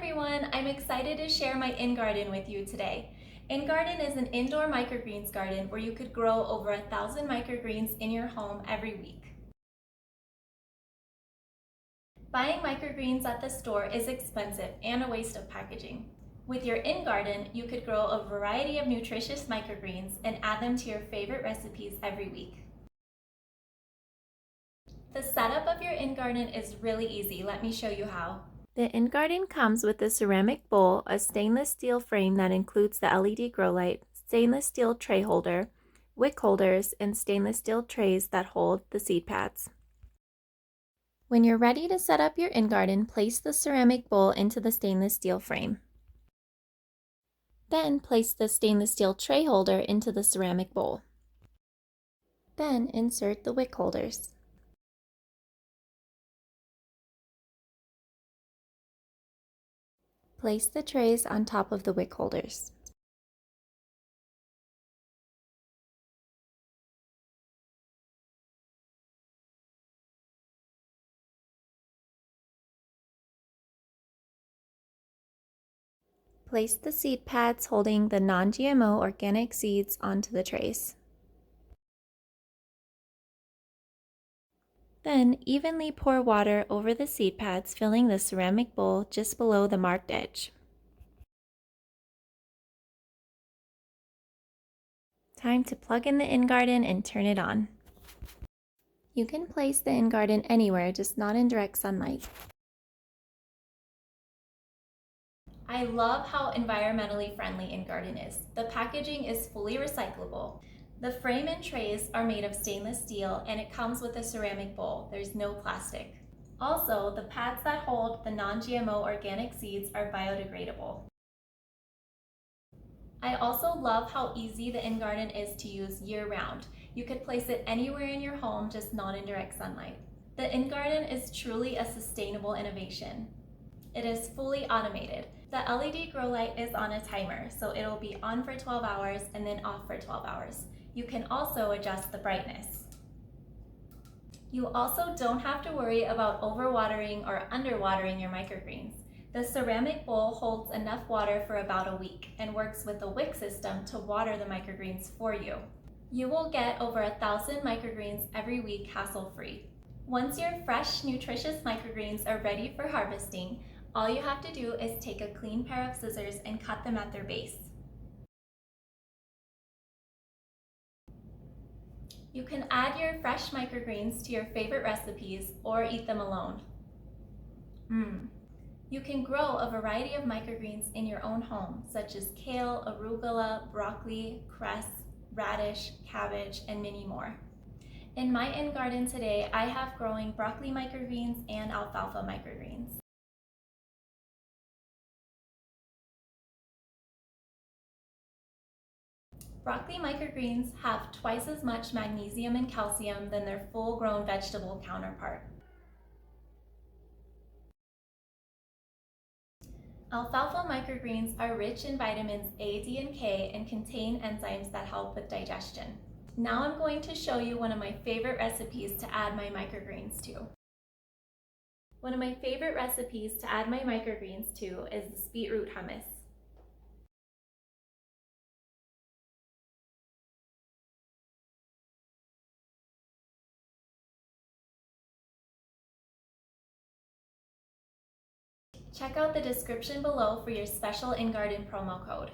everyone, I'm excited to share my ingarden with you today. Ingarden is an indoor microgreens garden where you could grow over 1,000 microgreens in your home every week. Buying microgreens at the store is expensive and a waste of packaging. With your ingarden, you could grow a variety of nutritious microgreens and add them to your favorite recipes every week. The setup of your ingarden is really easy. Let me show you how. The ingarden comes with a ceramic bowl, a stainless steel frame that includes the LED grow light, stainless steel tray holder, wick holders, and stainless steel trays that hold the seed pads. When you're ready to set up your ingarden, place the ceramic bowl into the stainless steel frame. Then place the stainless steel tray holder into the ceramic bowl. Then insert the wick holders. Place the trays on top of the wick holders. Place the seed pads holding the non-GMO organic seeds onto the trays. Then evenly pour water over the seed pads, filling the ceramic bowl just below the marked edge. Time to plug in the ingarden and turn it on. You can place the ingarden anywhere, just not in direct sunlight. I love how environmentally friendly ingarden is. The packaging is fully recyclable. The frame and trays are made of stainless steel and it comes with a ceramic bowl. There's no plastic. Also, the pads that hold the non-GMO organic seeds are biodegradable. I also love how easy the ingarden is to use year-round. You could place it anywhere in your home, just not in direct sunlight. The ingarden is truly a sustainable innovation. It is fully automated. The LED grow light is on a timer, so it'll be on for 12 hours and then off for 12 hours. You can also adjust the brightness. You also don't have to worry about overwatering or underwatering your microgreens. The ceramic bowl holds enough water for about a week and works with a wick system to water the microgreens for you. You will get over 1,000 microgreens every week hassle-free. Once your fresh, nutritious microgreens are ready for harvesting, all you have to do is take a clean pair of scissors and cut them at their base. You can add your fresh microgreens to your favorite recipes or eat them alone. You can grow a variety of microgreens in your own home, such as kale, arugula, broccoli, cress, radish, cabbage, and many more. In my ingarden today, I have growing broccoli microgreens and alfalfa microgreens. Broccoli microgreens have twice as much magnesium and calcium than their full-grown vegetable counterpart. Alfalfa microgreens are rich in vitamins A, D, and K and contain enzymes that help with digestion. Now I'm going to show you one of my favorite recipes to add my microgreens to. One of my favorite recipes to add my microgreens to is the beetroot hummus. Check out the description below for your special ingarden promo code.